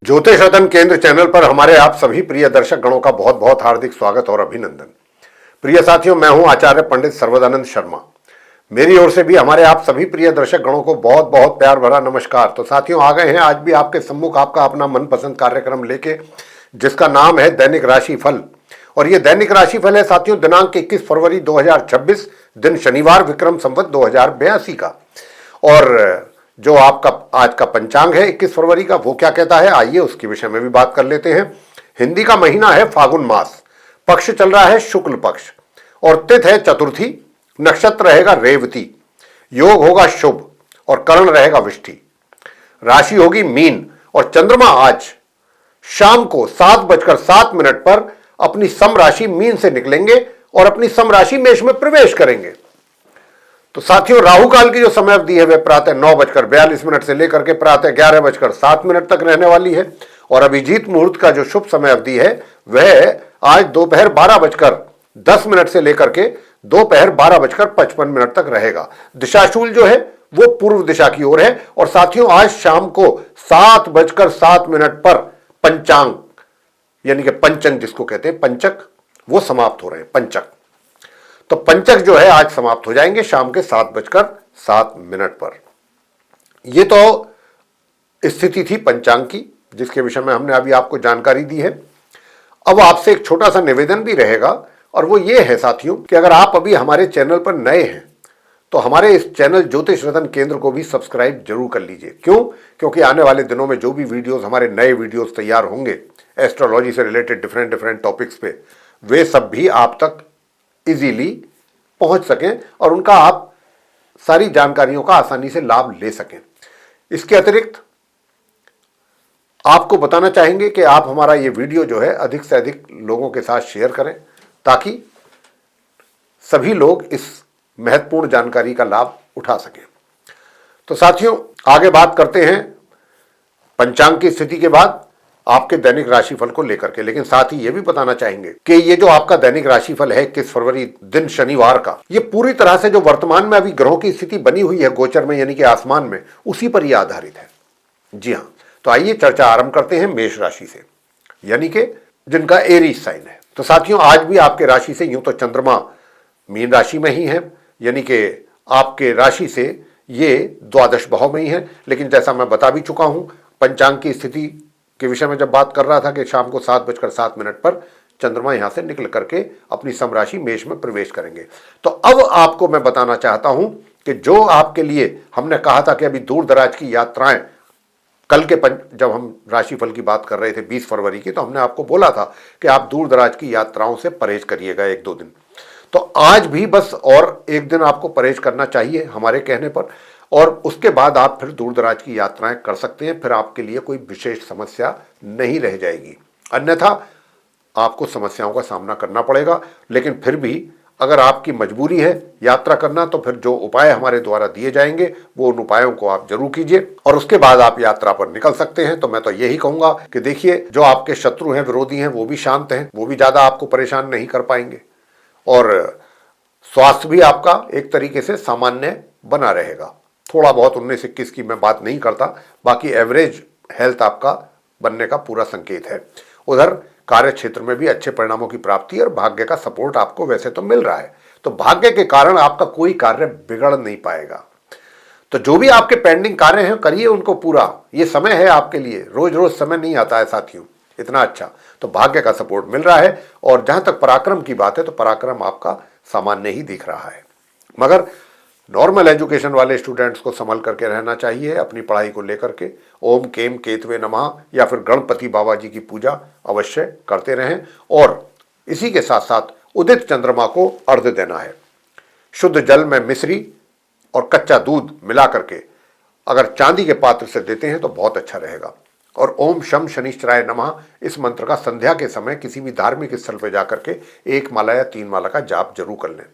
ज्योतिष रतन केंद्र चैनल पर हमारे आप सभी प्रिय दर्शक गणों का बहुत बहुत हार्दिक स्वागत और अभिनंदन। प्रिय साथियों, मैं हूं आचार्य पंडित सर्वदानंद शर्मा। मेरी ओर से भी हमारे आप सभी प्रिय दर्शक गणों को बहुत बहुत प्यार भरा नमस्कार। तो साथियों, आ गए हैं आज भी आपके सम्मुख आपका अपना मनपसंद कार्यक्रम लेके, जिसका नाम है दैनिक राशि फल। और ये दैनिक राशि फल है साथियों दिनांक 21 फरवरी 2026 दिन शनिवार विक्रम संवत 2082 का। और जो आपका आज का पंचांग है 21 फरवरी का, वो क्या कहता है, आइए उसके विषय में भी बात कर लेते हैं। हिंदी का महीना है फागुन मास, पक्ष चल रहा है शुक्ल पक्ष और तिथि है चतुर्थी, नक्षत्र रहेगा रेवती, योग होगा शुभ और करण रहेगा विष्टि, राशि होगी मीन और चंद्रमा आज शाम को 7:07 पर अपनी सम राशि मीन से निकलेंगे और अपनी सम राशि मेष में प्रवेश करेंगे। तो साथियों, राहु काल की जो समय अवधि है वह प्रातः 9:42 से लेकर के प्रातः 11:07 तक रहने वाली है। और अभिजीत मुहूर्त का जो शुभ समय अवधि है वह आज दोपहर 12:10 से लेकर के दोपहर 12:55 तक रहेगा। दिशाशूल जो है वो पूर्व दिशा की ओर है। और साथियों, आज शाम को 7:07 पर पंचांग यानी कि पंचक जिसको कहते हैं पंचक, वो समाप्त हो रहे हैं। पंचक तो पंचक जो है आज समाप्त हो जाएंगे शाम के 7:07 पर। यह तो स्थिति थी पंचांग की, जिसके विषय में हमने अभी आपको जानकारी दी है। अब आपसे एक छोटा सा निवेदन भी रहेगा, और वो ये है साथियों कि अगर आप अभी हमारे चैनल पर नए हैं तो हमारे इस चैनल ज्योतिष रतन केंद्र को भी सब्सक्राइब जरूर कर लीजिए। क्यों? क्योंकि आने वाले दिनों में जो भी वीडियोस, हमारे नए वीडियोस तैयार होंगे एस्ट्रोलॉजी से रिलेटेड डिफरेंट टॉपिक्स पे, वे सब भी आप तक इजीली पहुंच सकें और उनका आप सारी जानकारियों का आसानी से लाभ ले सकें। इसके अतिरिक्त आपको बताना चाहेंगे कि आप हमारा ये वीडियो जो है अधिक से अधिक लोगों के साथ शेयर करें, ताकि सभी लोग इस महत्वपूर्ण जानकारी का लाभ उठा सकें। तो साथियों, आगे बात करते हैं पंचांग की स्थिति के बाद आपके दैनिक राशिफल को लेकर के। लेकिन साथ ही यह भी बताना चाहेंगे कि ये जो आपका दैनिक राशिफल है 21 फरवरी दिन शनिवार का, ये पूरी तरह से जो वर्तमान में अभी ग्रहों की स्थिति बनी हुई है गोचर में यानी कि आसमान में, उसी पर यह आधारित है। जी हाँ, तो आइए चर्चा आरंभ करते हैं मेष राशि से, यानी कि जिनका एरीज साइन है। तो साथियों, आज भी आपके राशि से यूं तो चंद्रमा मीन राशि में ही है, यानी कि आपके राशि से ये द्वादश भाव में ही है। लेकिन जैसा मैं बता भी चुका हूं पंचांग की स्थिति के विषय में जब बात कर रहा था कि शाम को 7:07 पर चंद्रमा यहां से निकल करके अपनी सम राशि मेष में प्रवेश करेंगे। तो अब आपको मैं बताना चाहता हूं कि जो आपके लिए हमने कहा था कि अभी दूर दराज की यात्राएं, कल के जब हम राशिफल की बात कर रहे थे 20 फरवरी की, तो हमने आपको बोला था कि आप दूर दराज की यात्राओं से परहेज करिएगा 1-2 दिन। तो आज भी बस और एक दिन आपको परहेज करना चाहिए हमारे कहने पर, और उसके बाद आप फिर दूर दराज की यात्राएं कर सकते हैं। फिर आपके लिए कोई विशेष समस्या नहीं रह जाएगी, अन्यथा आपको समस्याओं का सामना करना पड़ेगा। लेकिन फिर भी अगर आपकी मजबूरी है यात्रा करना, तो फिर जो उपाय हमारे द्वारा दिए जाएंगे वो उन उपायों को आप जरूर कीजिए और उसके बाद आप यात्रा पर निकल सकते हैं। तो मैं तो यही कहूंगा कि देखिए, जो आपके शत्रु हैं, विरोधी हैं, वो भी शांत हैं, वो भी ज्यादा आपको परेशान नहीं कर पाएंगे, और स्वास्थ्य भी आपका एक तरीके से सामान्य बना रहेगा। थोड़ा बहुत 19-21 की मैं बात नहीं करता, बाकी एवरेज हेल्थ आपका बनने का पूरा संकेत है। उधर कार्य क्षेत्र में भी अच्छे परिणामों की प्राप्ति और भाग्य का सपोर्ट आपको वैसे तो मिल रहा है, तो भाग्य के कारण आपका कोई कार्य बिगड़ नहीं पाएगा। तो जो भी आपके पेंडिंग कार्य हैं करिए उनको पूरा। ये समय है आपके लिए, रोज रोज समय नहीं आता है साथियों इतना अच्छा। तो भाग्य का सपोर्ट मिल रहा है। और जहां तक पराक्रम की बात है तो पराक्रम आपका सामान्य ही दिख रहा है, मगर नॉर्मल एजुकेशन वाले स्टूडेंट्स को संभल करके रहना चाहिए अपनी पढ़ाई को लेकर के। ओम केम केतवे नमः या फिर गणपति बाबा जी की पूजा अवश्य करते रहें। और इसी के साथ साथ उदित चंद्रमा को अर्घ्य देना है। शुद्ध जल में मिश्री और कच्चा दूध मिला करके अगर चांदी के पात्र से देते हैं तो बहुत अच्छा रहेगा। और ओम शम शनिश्चराय नमः इस मंत्र का संध्या के समय किसी भी धार्मिक स्थल पर जाकर के 1 माला या 3 माला का जाप जरूर कर लें।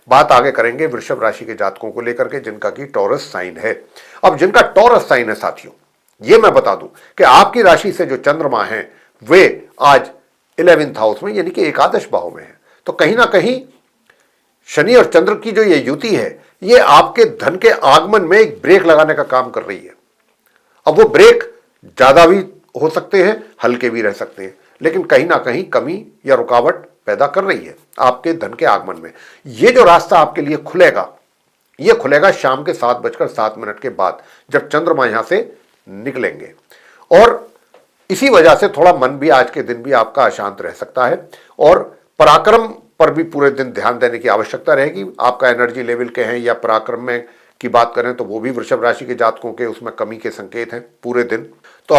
बात आगे करेंगे वृषभ राशि के जातकों को लेकर के, जिनका की टॉरस साइन है। अब जिनका टॉरस साइन है साथियों, ये मैं बता दूं कि आपकी राशि से जो चंद्रमा है वे आज 11th हाउस में यानी कि एकादश भाव में है। तो कहीं ना कहीं शनि और चंद्र की जो ये युति है, ये आपके धन के आगमन में एक ब्रेक लगाने का काम कर रही है। अब वो ब्रेक ज्यादा भी हो सकते हैं, हल्के भी रह सकते हैं, लेकिन कहीं ना कहीं कमी या रुकावट पैदा कर रही है आपके धन के आगमन में। ये जो रास्ता आपके लिए खुलेगा, ये खुलेगा शाम के 7:07 के बाद, जब चंद्रमा यहां से निकलेंगे। और इसी वजह से थोड़ा मन भी आज के दिन भी आपका अशांत रह सकता है, और पराक्रम पर भी पूरे दिन ध्यान देने की आवश्यकता रहेगी। आपका एनर्जी लेवल के हैं या पराक्रम में की बात करें तो वो भी वृषभ राशि के जातकों के उसमें कमी के संकेत हैं पूरे दिन। तो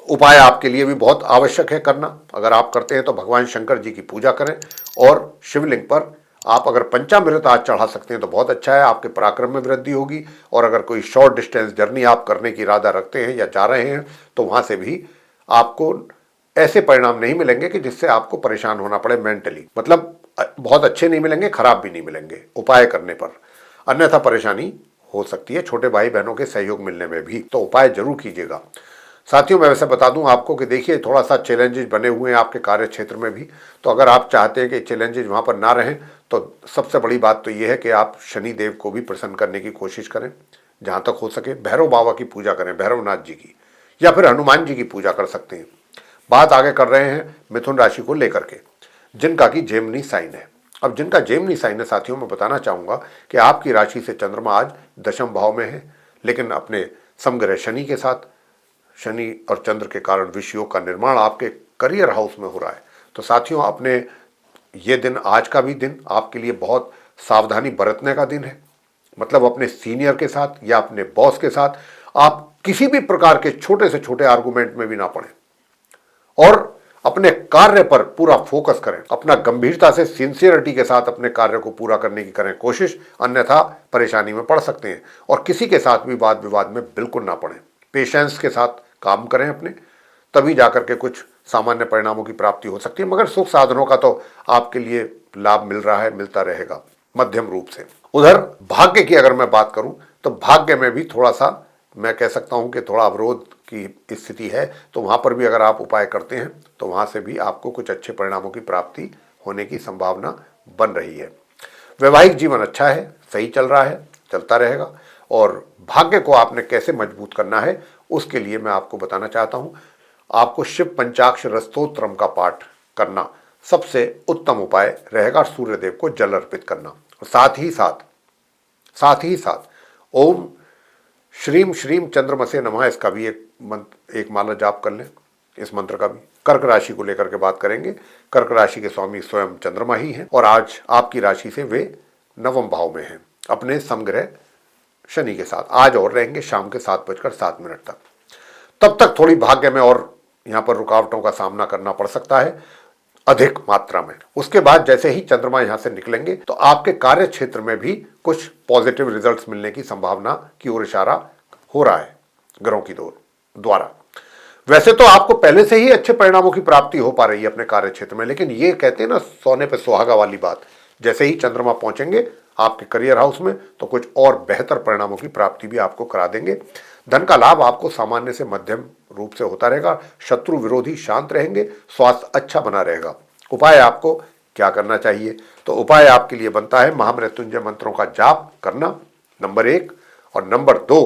उपाय आपके लिए भी बहुत आवश्यक है करना। अगर आप करते हैं तो भगवान शंकर जी की पूजा करें, और शिवलिंग पर आप अगर पंचामृत आज चढ़ा सकते हैं तो बहुत अच्छा है, आपके पराक्रम में वृद्धि होगी। और अगर कोई शॉर्ट डिस्टेंस जर्नी आप करने की इरादा रखते हैं या जा रहे हैं तो वहां से भी आपको ऐसे परिणाम नहीं मिलेंगे कि जिससे आपको परेशान होना पड़े मेंटली। मतलब बहुत अच्छे नहीं मिलेंगे, खराब भी नहीं मिलेंगे उपाय करने पर, अन्यथा परेशानी हो सकती है छोटे भाई बहनों के सहयोग मिलने में भी। तो उपाय जरूर कीजिएगा। साथियों, मैं वैसे बता दूं आपको कि देखिए थोड़ा सा चैलेंजेस बने हुए हैं आपके कार्य क्षेत्र में भी। तो अगर आप चाहते हैं कि चैलेंजेस वहां पर ना रहें तो सबसे बड़ी बात तो यह है कि आप शनि देव को भी प्रसन्न करने की कोशिश करें। जहां तक हो सके भैरव बाबा की पूजा करें, भैरवनाथ जी की, या फिर हनुमान जी की पूजा कर सकते हैं। बात आगे कर रहे हैं मिथुन राशि को लेकर के, जिनका कि जेमिनी साइन है। अब जिनका जेमिनी साइन है साथियों, मैं बताना चाहूंगा कि आपकी राशि से चंद्रमा आज दशम भाव में है, लेकिन अपने समग्रह शनि के साथ, शनि और चंद्र के कारण विषयोग का निर्माण आपके करियर हाउस में हो रहा है। तो साथियों, अपने ये दिन, आज का भी दिन आपके लिए बहुत सावधानी बरतने का दिन है। मतलब अपने सीनियर के साथ या अपने बॉस के साथ आप किसी भी प्रकार के छोटे से छोटे आर्गुमेंट में भी ना पड़े, और अपने कार्य पर पूरा फोकस करें। अपना गंभीरता से, सिंसियरिटी के साथ अपने कार्य को पूरा करने की करें कोशिश, अन्यथा परेशानी में पड़ सकते हैं। और किसी के साथ भी वाद विवाद में बिल्कुल ना पड़े। पेशेंस के साथ काम करें अपने, तभी जाकर के कुछ सामान्य परिणामों की प्राप्ति हो सकती है। मगर सुख साधनों का तो आपके लिए लाभ मिल रहा है, मिलता रहेगा मध्यम रूप से। उधर भाग्य की अगर मैं बात करूं तो भाग्य में भी थोड़ा सा मैं कह सकता हूं कि थोड़ा अवरोध की स्थिति है। तो वहां पर भी अगर आप उपाय करते हैं तो वहां से भी आपको कुछ अच्छे परिणामों की प्राप्ति होने की संभावना बन रही है। वैवाहिक जीवन अच्छा है, सही चल रहा है, चलता रहेगा। और भाग्य को आपने कैसे मजबूत करना है उसके लिए मैं आपको बताना चाहता हूं। आपको शिव पंचाक्षर स्तोत्रम का पाठ करना सबसे उत्तम उपाय रहेगा। सूर्यदेव को जल अर्पित करना, साथ ही साथ ओम श्रीम श्रीम चंद्रमसे नमः, इसका भी एक माला जाप कर लें। इस मंत्र का भी कर्क राशि को लेकर के बात करेंगे। कर्क राशि के स्वामी स्वयं चंद्रमा ही हैं, और आज आपकी राशि से वे नवम भाव में हैं अपने समग्रह शनि के साथ। आज और रहेंगे शाम के 7:07 तक। तब तक थोड़ी भाग्य में और यहाँ पर रुकावटों का सामना करना पड़ सकता है अधिक मात्रा में। उसके बाद जैसे ही चंद्रमा यहां से निकलेंगे तो आपके कार्य क्षेत्र में भी कुछ पॉजिटिव रिजल्ट्स मिलने की संभावना की ओर इशारा हो रहा है ग्रहों की द्वारा। वैसे तो आपको पहले से ही अच्छे परिणामों की प्राप्ति हो पा रही है अपने कार्य क्षेत्र में, लेकिन ये कहते हैं ना सोने पे सुहागा वाली बात, जैसे ही चंद्रमा पहुंचेंगे आपके करियर हाउस में तो कुछ और बेहतर परिणामों की प्राप्ति भी आपको करा देंगे। धन का लाभ आपको सामान्य से मध्यम रूप से होता रहेगा। शत्रु विरोधी शांत रहेंगे, स्वास्थ्य अच्छा बना रहेगा। उपाय आपको क्या करना चाहिए? तो उपाय आपके लिए बनता है महामृत्युंजय मंत्रों का जाप करना, नंबर 1। और नंबर 2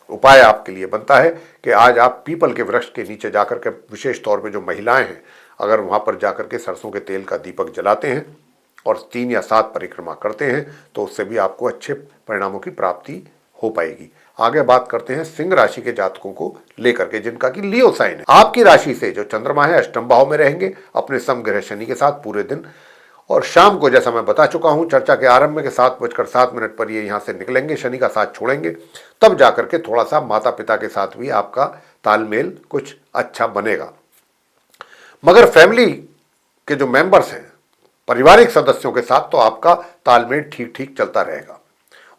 उपाय आपके लिए बनता है कि आज आप पीपल के वृक्ष के नीचे जाकर के, विशेष तौर पे जो महिलाएं हैं, अगर वहां पर जाकर के सरसों के तेल का दीपक जलाते हैं और 3 या 7 परिक्रमा करते हैं तो उससे भी आपको अच्छे परिणामों की प्राप्ति हो पाएगी। आगे बात करते हैं सिंह राशि के जातकों को लेकर के, जिनका कि लियो साइन है। आपकी राशि से जो चंद्रमा है अष्टम भाव में रहेंगे अपने समग्रह शनि के साथ पूरे दिन, और शाम को जैसा मैं बता चुका हूं चर्चा के आरंभ में कि 7:07 पर ये यहां से निकलेंगे, शनि का साथ छोड़ेंगे। तब जाकर के थोड़ा सा माता पिता के साथ भी आपका तालमेल कुछ अच्छा बनेगा। मगर फैमिली के जो मेंबर्स हैं, पारिवारिक सदस्यों के साथ तो आपका तालमेल ठीक ठीक चलता रहेगा,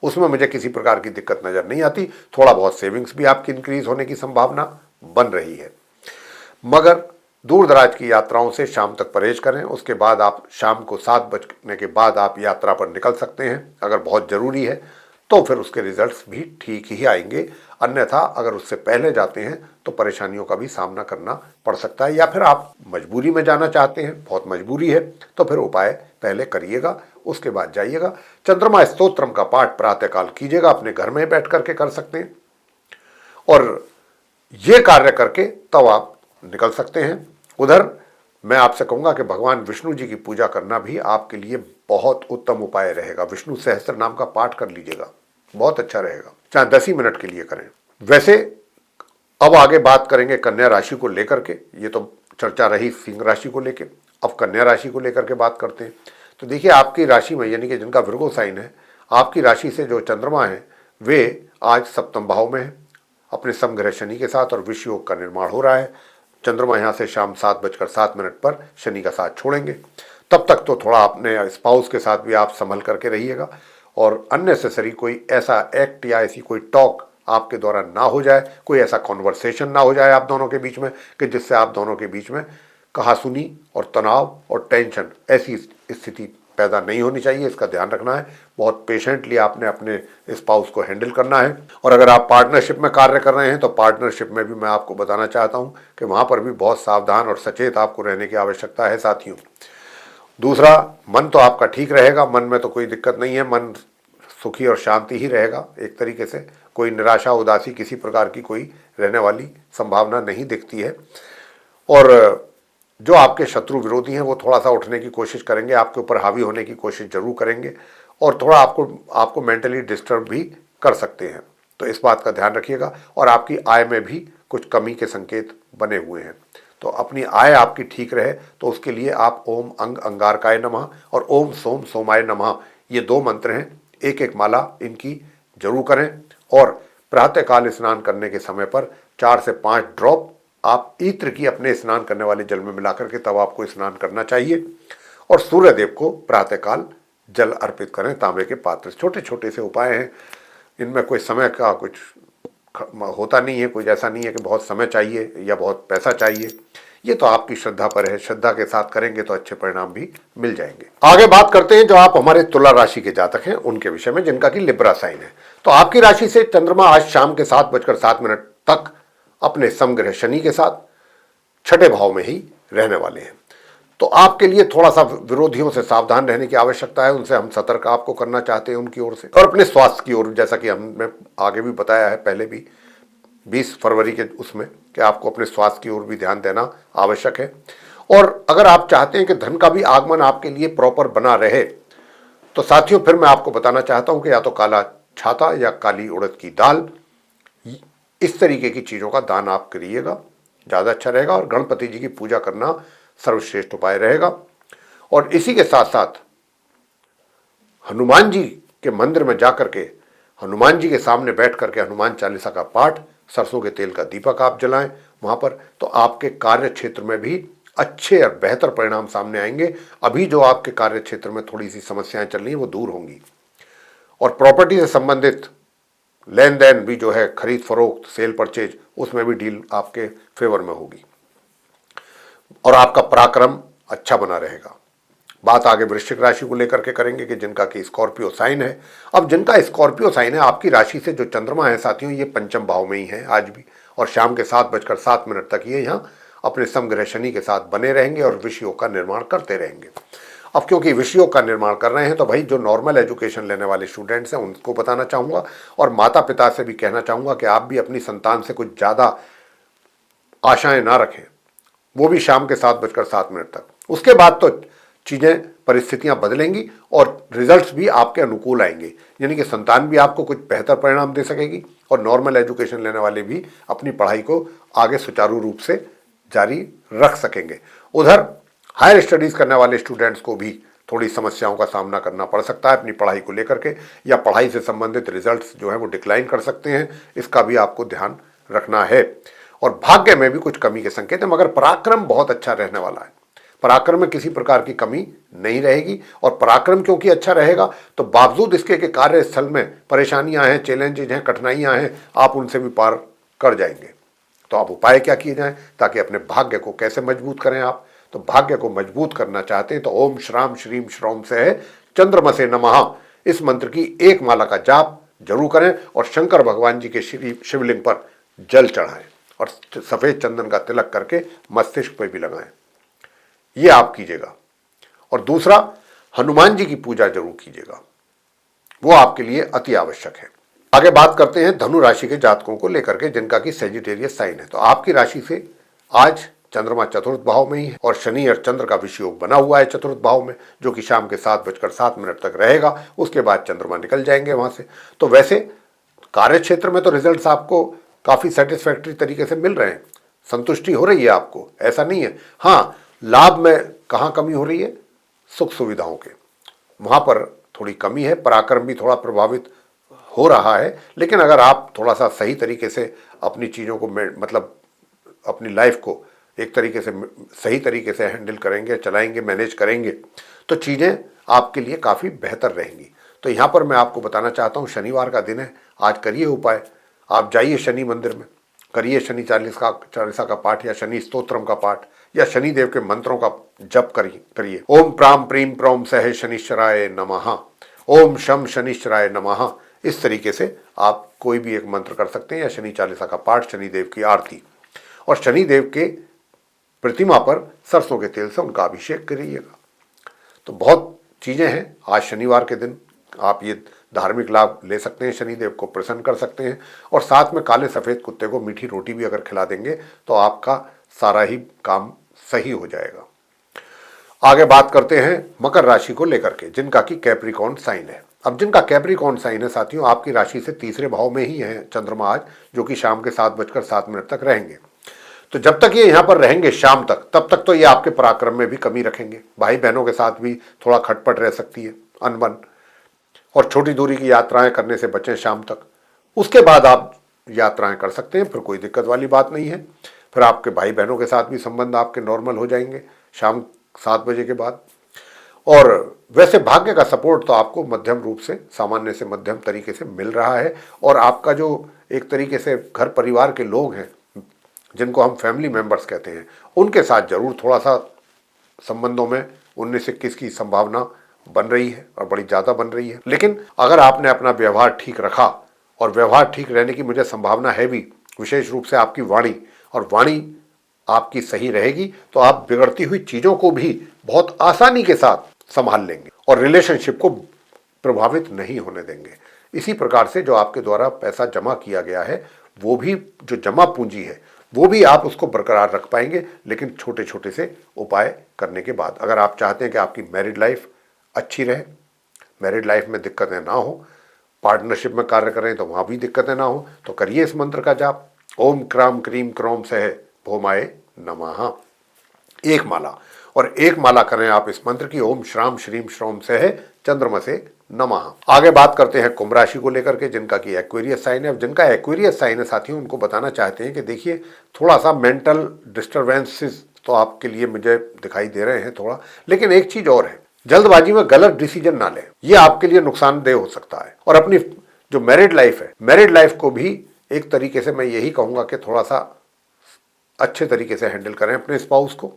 उसमें मुझे किसी प्रकार की दिक्कत नजर नहीं आती। थोड़ा बहुत सेविंग्स भी आपकी इंक्रीज होने की संभावना बन रही है। मगर दूर दराज की यात्राओं से शाम तक परहेज करें। उसके बाद आप शाम को 7 बजने के बाद आप यात्रा पर निकल सकते हैं अगर बहुत जरूरी है, तो फिर उसके रिजल्ट्स भी ठीक ही आएंगे। अन्यथा अगर उससे पहले जाते हैं तो परेशानियों का भी सामना करना पड़ सकता है, या फिर आप मजबूरी में जाना चाहते हैं, बहुत मजबूरी है, तो फिर उपाय पहले करिएगा, उसके बाद जाइएगा। चंद्रमा स्तोत्रम का पाठ प्रातःकाल कीजिएगा, अपने घर में बैठ करके कर सकते हैं, और ये कार्य करके तब आप निकल सकते हैं। उधर मैं आपसे कहूँगा कि भगवान विष्णु जी की पूजा करना भी आपके लिए बहुत उत्तम उपाय रहेगा। विष्णु सहस्त्र नाम का पाठ कर लीजिएगा, बहुत अच्छा रहेगा, चाहे 10 ही मिनट के लिए करें। वैसे अब आगे बात करेंगे कन्या राशि को लेकर के। ये तो चर्चा रही सिंह राशि को लेकर, अब कन्या राशि को लेकर के बात करते हैं। तो देखिए, आपकी राशि में यानी कि जिनका विर्गो साइन है, आपकी राशि से जो चंद्रमा है वे आज सप्तम भाव में है अपने समग्रह शनि के साथ, और विषय योग का निर्माण हो रहा है। चंद्रमा यहाँ से शाम 7:07 पर शनि का साथ छोड़ेंगे। तब तक तो थोड़ा अपने स्पाउस के साथ भी आप संभल करके रहिएगा, और अननेसेसरी कोई ऐसा एक्ट या ऐसी कोई टॉक आपके द्वारा ना हो जाए, कोई ऐसा कॉन्वर्सेशन ना हो जाए आप दोनों के बीच में कि जिससे आप दोनों के बीच में कहासुनी और तनाव और टेंशन, ऐसी स्थिति पैदा नहीं होनी चाहिए। इसका ध्यान रखना है। बहुत पेशेंटली आपने अपने स्पाउस को हैंडल करना है। और अगर आप पार्टनरशिप में कार्य कर रहे हैं तो पार्टनरशिप में भी मैं आपको बताना चाहता हूं कि वहां पर भी बहुत सावधान और सचेत आपको रहने की आवश्यकता है साथियों। दूसरा, मन तो आपका ठीक रहेगा, मन में तो कोई दिक्कत नहीं है, मन सुखी और शांति ही रहेगा एक तरीके से। कोई निराशा उदासी किसी प्रकार की कोई रहने वाली संभावना नहीं दिखती है। और जो आपके शत्रु विरोधी हैं वो थोड़ा सा उठने की कोशिश करेंगे, आपके ऊपर हावी होने की कोशिश जरूर करेंगे, और थोड़ा आपको मेंटली डिस्टर्ब भी कर सकते हैं। तो इस बात का ध्यान रखिएगा। और आपकी आय में भी कुछ कमी के संकेत बने हुए हैं। तो अपनी आय आपकी ठीक रहे तो उसके लिए आप ओम अंग अंगारकाय नमः और ओम सोम सोमाय नमः, ये 2 मंत्र हैं, एक एक माला इनकी जरूर करें। और प्रातःकाल स्नान करने के समय पर 4 से 5 ड्रॉप आप ईत्र की अपने स्नान करने वाले जल में मिलाकर के तब आपको स्नान करना चाहिए। और सूर्य देव को प्रातःकाल जल अर्पित करें तांबे के पात्र। छोटे छोटे से उपाय हैं, इनमें कोई समय का कुछ होता नहीं है, कोई ऐसा नहीं है कि बहुत समय चाहिए या बहुत पैसा चाहिए। ये तो आपकी श्रद्धा पर है, श्रद्धा के साथ करेंगे तो अच्छे परिणाम भी मिल जाएंगे। आगे बात करते हैं जो आप हमारे तुला राशि के जातक हैं उनके विषय में, जिनका कि लिब्रा साइन है। तो आपकी राशि से चंद्रमा आज शाम के 7:07 तक अपने समग्रह शनि के साथ 6ठे भाव में ही रहने वाले हैं। तो आपके लिए थोड़ा सा विरोधियों से सावधान रहने की आवश्यकता है, उनसे हम सतर्क आपको करना चाहते हैं उनकी ओर से। और अपने स्वास्थ्य की ओर, जैसा कि हमने आगे भी बताया है पहले भी 20 फरवरी के उसमें, कि आपको अपने स्वास्थ्य की ओर भी ध्यान देना आवश्यक है। और अगर आप चाहते हैं कि धन का भी आगमन आपके लिए प्रॉपर बना रहे तो साथियों फिर मैं आपको बताना चाहता हूं कि या तो काला छाता या काली उड़द की दाल, इस तरीके की चीजों का दान आप करिएगा, ज्यादा अच्छा रहेगा। और गणपति जी की पूजा करना सर्वश्रेष्ठ उपाय रहेगा। और इसी के साथ साथ हनुमान जी के मंदिर में जाकर के हनुमान जी के सामने बैठ करके हनुमान चालीसा का पाठ, सरसों के तेल का दीपक आप जलाएं वहां पर, तो आपके कार्य क्षेत्र में भी अच्छे और बेहतर परिणाम सामने आएंगे। अभी जो आपके कार्य क्षेत्र में थोड़ी सी समस्याएं चल रही हैं वो दूर होंगी। और प्रॉपर्टी से संबंधित लेन देन भी जो है, खरीद फरोख्त, सेल परचेज, उसमें भी डील आपके फेवर में होगी। और आपका पराक्रम अच्छा बना रहेगा। बात आगे वृश्चिक राशि को लेकर के करेंगे कि जिनका कि स्कॉर्पियो साइन है। अब जिनका स्कॉर्पियो साइन है, आपकी राशि से जो चंद्रमा है साथियों, ये पंचम भाव में ही है आज भी, और शाम के 7:07 तक ये यहाँ अपने समग्रह शनि के साथ बने रहेंगे और विषयों का निर्माण करते रहेंगे। अब क्योंकि विषयों का निर्माण कर रहे हैं तो भाई जो नॉर्मल एजुकेशन लेने वाले स्टूडेंट्स हैं उनको बताना चाहूँगा, और माता पिता से भी कहना चाहूँगा कि आप भी अपनी संतान से कुछ ज़्यादा आशाएं ना रखें, वो भी शाम के 7:07 तक। उसके बाद तो चीज़ें, परिस्थितियां बदलेंगी और रिजल्ट्स भी आपके अनुकूल आएंगे, यानी कि संतान भी आपको कुछ बेहतर परिणाम दे सकेगी और नॉर्मल एजुकेशन लेने वाले भी अपनी पढ़ाई को आगे सुचारू रूप से जारी रख सकेंगे। उधर हायर स्टडीज करने वाले स्टूडेंट्स को भी थोड़ी समस्याओं का सामना करना पड़ सकता है अपनी पढ़ाई को लेकर के, या पढ़ाई से संबंधित रिजल्ट्स जो है वो डिक्लाइन कर सकते हैं, इसका भी आपको ध्यान रखना है। और भाग्य में भी कुछ कमी के संकेत है, मगर पराक्रम बहुत अच्छा रहने वाला है। पराक्रम में किसी प्रकार की कमी नहीं रहेगी। और पराक्रम क्योंकि अच्छा रहेगा तो बावजूद इसके कि कार्यस्थल में परेशानियां हैं, चैलेंजेज हैं, कठिनाइयां हैं, आप उनसे भी पार कर जाएंगे। तो अब उपाय क्या किए जाएं ताकि अपने भाग्य को कैसे मजबूत करें आप? तो भाग्य को मजबूत करना चाहते हैं तो ओम श्राम श्रीम श्रौम से है चंद्रमसे नमः, इस मंत्र की एक माला का जाप जरूर करें और शंकर भगवान जी के शिवलिंग पर जल चढ़ाएं और सफेद चंदन का तिलक करके मस्तिष्क पर भी लगाएं। ये आप कीजिएगा। और दूसरा, हनुमान जी की पूजा जरूर कीजिएगा, वो आपके लिए अति आवश्यक है। आगे बात करते हैं धनु राशि के जातकों को लेकर के जिनका कि सेजिटेरियस साइन है। तो आपकी राशि से आज चंद्रमा चतुर्थ भाव में ही है और शनि और चंद्र का विषयोग बना हुआ है चतुर्थ भाव में, जो कि शाम के 7:07 तक रहेगा। उसके बाद चंद्रमा निकल जाएंगे वहां से। तो वैसे कार्य क्षेत्र में तो रिजल्ट्स आपको काफी सेटिस्फैक्टरी तरीके से मिल रहे हैं, संतुष्टि हो रही है आपको, ऐसा नहीं है। हाँ, लाभ में कहां कमी हो रही है? सुख सुविधाओं के वहां पर थोड़ी कमी है, पराक्रम भी थोड़ा प्रभावित हो रहा है। लेकिन अगर आप थोड़ा सा सही तरीके से अपनी चीजों को मतलब अपनी लाइफ को एक तरीके से सही तरीके से हैंडल करेंगे, चलाएंगे, मैनेज करेंगे, तो चीजें आपके लिए काफी बेहतर रहेंगी। तो यहां पर मैं आपको बताना चाहता हूं, शनिवार का दिन है, आज करिए उपाय। आप जाइए शनि मंदिर में, करिए शनि चालीसा का पाठ या शनि स्तोत्रम का पाठ या शनि देव के मंत्रों का जप करिए। ओम प्राम प्रीम प्रोम सह शनिश्चराय नमः, ओम शम शनिश्चराय नमः। इस तरीके से आप कोई भी एक मंत्र कर सकते हैं, या शनि चालीसा का पाठ, शनिदेव की आरती, और शनिदेव के प्रतिमा पर सरसों के तेल से उनका अभिषेक करिएगा। तो बहुत चीजें हैं। आज शनिवार के दिन आप ये धार्मिक लाभ ले सकते हैं, शनिदेव को प्रसन्न कर सकते हैं, और साथ में काले सफेद कुत्ते को मीठी रोटी भी अगर खिला देंगे तो आपका सारा ही काम सही हो जाएगा। आगे बात करते हैं मकर राशि को लेकर के, जिनका कि कैप्रिकॉर्न साइन है। अब जिनका कैप्रिकॉर्न साइन है साथियों, आपकी राशि से तीसरे भाव में ही है चंद्रमा आज, जो कि शाम के 7:07 तक रहेंगे। तो जब तक ये यहां पर रहेंगे शाम तक, तब तक तो ये आपके पराक्रम में भी कमी रखेंगे। भाई बहनों के साथ भी थोड़ा खटपट रह सकती है, अनबन, और छोटी दूरी की यात्राएं करने से बचें शाम तक। उसके बाद आप यात्राएं कर सकते हैं, फिर कोई दिक्कत वाली बात नहीं है। फिर आपके भाई बहनों के साथ भी संबंध आपके नॉर्मल हो जाएंगे शाम 7 बजे के बाद। और वैसे भाग्य का सपोर्ट तो आपको मध्यम रूप से, सामान्य से मध्यम तरीके से मिल रहा है। और आपका जो एक तरीके से घर परिवार के लोग हैं, जिनको हम फैमिली मेंबर्स कहते हैं, उनके साथ जरूर थोड़ा सा संबंधों में 19-21 की संभावना बन रही है, और बड़ी ज्यादा बन रही है। लेकिन अगर आपने अपना व्यवहार ठीक रखा, और व्यवहार ठीक रहने की मुझे संभावना है भी, विशेष रूप से आपकी वाणी, और वाणी आपकी सही रहेगी, तो आप बिगड़ती हुई चीजों को भी बहुत आसानी के साथ संभाल लेंगे और रिलेशनशिप को प्रभावित नहीं होने देंगे। इसी प्रकार से जो आपके द्वारा पैसा जमा किया गया है, वो भी जो जमा पूंजी है, वो भी आप उसको बरकरार रख पाएंगे, लेकिन छोटे छोटे से उपाय करने के बाद। अगर आप चाहते हैं कि आपकी मैरिड लाइफ अच्छी रहे, मैरिड लाइफ में दिक्कतें ना हो, पार्टनरशिप में कार्य करें तो वहां भी दिक्कतें ना हो, तो करिए इस मंत्र का जाप, ओम क्राम क्रीम क्रोम सह भौमाय नमः, एक माला। और एक माला करें आप इस मंत्र की, ओम श्राम श्रीम श्रोम सह चंद्रमसे नमः। आगे बात करते हैं कुंभ राशि को लेकर के, जिनका कि एक्वेरियस साइन है। जिनका एक्वेरियस साइन है साथियों, उनको बताना चाहते हैं कि देखिए, थोड़ा सा मेंटल डिस्टर्बेंसेस तो आपके लिए मुझे दिखाई दे रहे हैं थोड़ा, लेकिन एक चीज और है, जल्दबाजी में गलत डिसीजन ना लें, ये आपके लिए नुकसानदेह हो सकता है। और अपनी जो मैरिड लाइफ है, मैरिड लाइफ को भी एक तरीके से मैं यही कहूंगा कि थोड़ा सा अच्छे तरीके से हैंडल करें अपने स्पाउस को,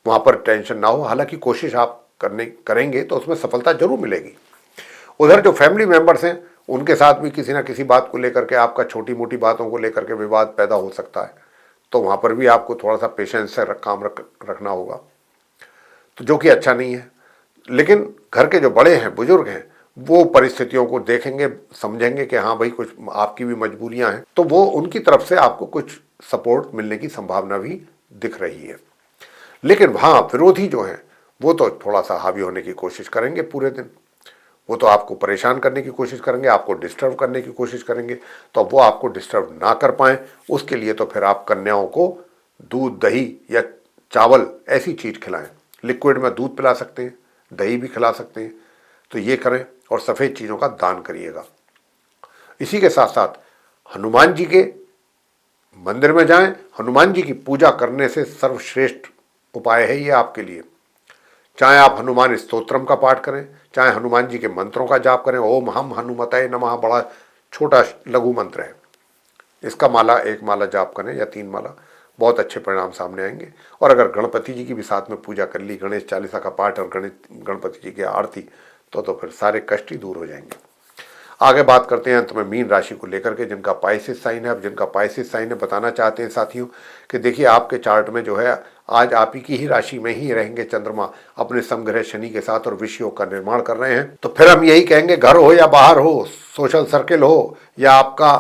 वहां पर टेंशन ना हो। हालांकि कोशिश आप करेंगे तो उसमें सफलता जरूर मिलेगी। उधर जो फैमिली मेंबर्स हैं, उनके साथ भी किसी ना किसी बात को लेकर के, आपका छोटी मोटी बातों को लेकर के विवाद पैदा हो सकता है, तो वहां पर भी आपको थोड़ा सा पेशेंस से काम रखना होगा, तो जो कि अच्छा नहीं है। लेकिन घर के जो बड़े हैं, बुजुर्ग हैं, वो परिस्थितियों को देखेंगे, समझेंगे कि हाँ भाई कुछ आपकी भी मजबूरियां हैं, तो वो उनकी तरफ से आपको कुछ सपोर्ट मिलने की संभावना भी दिख रही है। लेकिन वहां विरोधी जो हैं, वो तो थोड़ा सा हावी होने की कोशिश करेंगे पूरे दिन, वो तो आपको परेशान करने की कोशिश करेंगे, आपको डिस्टर्ब करने की कोशिश करेंगे। तो वो आपको डिस्टर्ब ना कर पाए, उसके लिए तो फिर आप कन्याओं को दूध, दही या चावल ऐसी चीज खिलाएं। लिक्विड में दूध पिला सकते हैं, दही भी खिला सकते हैं, तो ये करें। और सफेद चीजों का दान करिएगा। इसी के साथ साथ हनुमान जी के मंदिर में जाएं, हनुमान जी की पूजा करने से सर्वश्रेष्ठ उपाय है ये आपके लिए। चाहे आप हनुमान स्तोत्रम का पाठ करें, चाहे हनुमान जी के मंत्रों का जाप करें, ओम हम हनुमताय नमः, बड़ा छोटा लघु मंत्र है, इसका माला, एक माला जाप करें या 3 माला, बहुत अच्छे परिणाम सामने आएंगे। और अगर गणपति जी की भी साथ में पूजा कर ली, गणेश चालीसा का पाठ और गणपति जी की आरती, तो फिर सारे कष्ट ही दूर हो जाएंगे। आगे बात करते हैं अंत में मीन राशि को लेकर के, जिनका पाइसिस साइन है। अब जिनका पाइसिस साइन है, बताना चाहते हैं साथियों कि देखिए, आपके चार्ट में जो है आज आप ही की ही राशि में ही रहेंगे चंद्रमा अपने समग्रह शनि के साथ, और विषयोग का निर्माण कर रहे हैं। तो फिर हम यही कहेंगे, घर हो या बाहर हो, सोशल सर्किल हो या आपका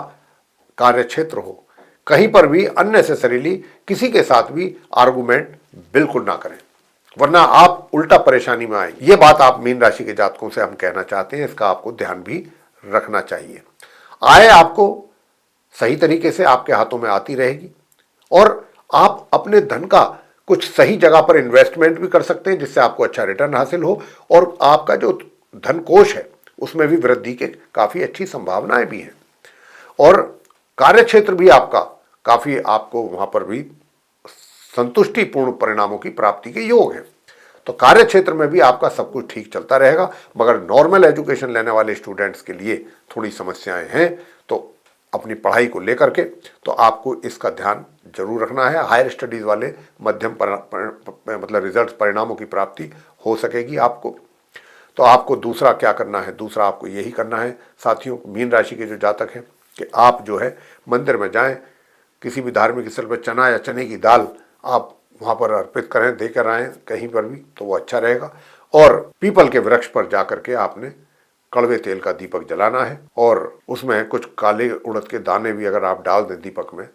कार्य क्षेत्र हो, कहीं पर भी अननेसेसरीली किसी के साथ भी आर्गुमेंट बिल्कुल ना करें, वरना आप उल्टा परेशानी में आएंगे। ये बात आप मीन राशि के जातकों से हम कहना चाहते हैं, इसका आपको ध्यान भी रखना चाहिए। आय आपको सही तरीके से आपके हाथों में आती रहेगी और आप अपने धन का कुछ सही जगह पर इन्वेस्टमेंट भी कर सकते हैं जिससे आपको अच्छा रिटर्न हासिल हो और आपका जो धन कोष है उसमें भी वृद्धि के काफी अच्छी संभावनाएं भी हैं और कार्य क्षेत्र भी आपका काफी, आपको वहां पर भी संतुष्टिपूर्ण परिणामों की प्राप्ति के योग है। तो कार्य क्षेत्र में भी आपका सब कुछ ठीक चलता रहेगा, मगर नॉर्मल एजुकेशन लेने वाले स्टूडेंट्स के लिए थोड़ी समस्याएं हैं। तो अपनी पढ़ाई को लेकर के तो आपको इसका ध्यान जरूर रखना है। हायर स्टडीज वाले मध्यम मतलब रिजल्ट परिणामों की प्राप्ति हो सकेगी आपको। तो आपको दूसरा क्या करना है, दूसरा आपको यही करना है साथियों, मीन राशि के जो जातक हैं, कि आप जो है मंदिर में जाएं, किसी भी धार्मिक स्थल पर चना या चने की दाल आप वहां पर अर्पित करें, देकर आएं कहीं पर भी, तो वो अच्छा रहेगा। और पीपल के वृक्ष पर जाकर के आपने कड़वे तेल का दीपक जलाना है और उसमें कुछ काले उड़द के दाने भी अगर आप डाल दें दीपक में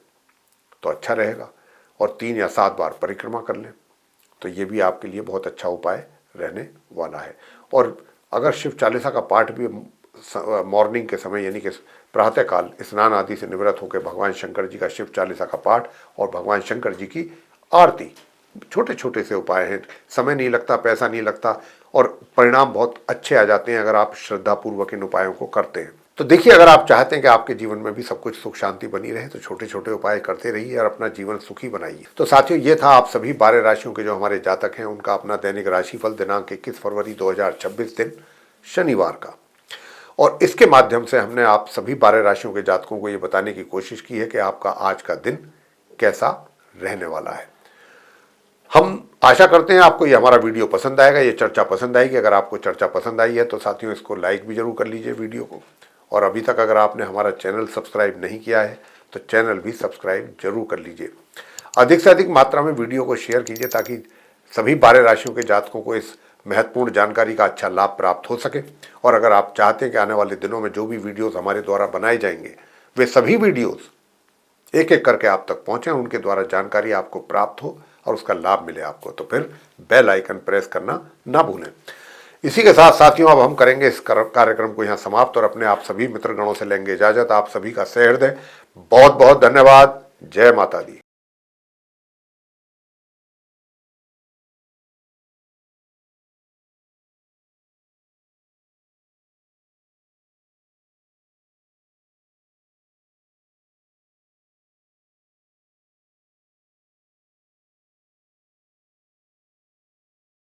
तो अच्छा रहेगा। और 3 या 7 बार परिक्रमा कर लें तो ये भी आपके लिए बहुत अच्छा उपाय रहने वाला है। और अगर शिव चालीसा का पाठ भी मॉर्निंग के समय यानी कि प्रातःकाल स्नान आदि से निवृत्त होकर भगवान शंकर जी का शिव चालीसा का पाठ और भगवान शंकर जी की आरती, छोटे छोटे से उपाय हैं, समय नहीं लगता, पैसा नहीं लगता और परिणाम बहुत अच्छे आ जाते हैं अगर आप श्रद्धापूर्वक इन उपायों को करते हैं। तो देखिए, अगर आप चाहते हैं कि आपके जीवन में भी सब कुछ सुख शांति बनी रहे तो छोटे छोटे उपाय करते रहिए और अपना जीवन सुखी बनाइए। तो साथियों, ये था आप सभी 12 राशियों के जो हमारे जातक हैं उनका अपना दैनिक राशिफल दिनांक 21 फरवरी 2026 दिन शनिवार का। और इसके माध्यम से हमने आप सभी 12 राशियों के जातकों को ये बताने की कोशिश की है कि आपका आज का दिन कैसा रहने वाला है। हम आशा करते हैं आपको ये हमारा वीडियो पसंद आएगा, ये चर्चा पसंद आएगी। अगर आपको चर्चा पसंद आई है तो साथियों इसको लाइक भी जरूर कर लीजिए वीडियो को। और अभी तक अगर आपने हमारा चैनल सब्सक्राइब नहीं किया है तो चैनल भी सब्सक्राइब जरूर कर लीजिए। अधिक से अधिक मात्रा में वीडियो को शेयर कीजिए ताकि सभी 12 राशियों के जातकों को इस महत्वपूर्ण जानकारी का अच्छा लाभ प्राप्त हो सके। और अगर आप चाहते हैं कि आने वाले दिनों में जो भी वीडियोस हमारे द्वारा बनाए जाएंगे वे सभी वीडियोस एक एक करके आप तक पहुंचे, उनके द्वारा जानकारी आपको प्राप्त हो और उसका लाभ मिले आपको, तो फिर बेल आइकन प्रेस करना ना भूलें। इसी के साथ साथियों अब हम करेंगे इस कार्यक्रम को यहाँ समाप्त और अपने आप सभी मित्रगणों से लेंगे इजाजत। आप सभी का सहृदय बहुत बहुत धन्यवाद। जय माता दी।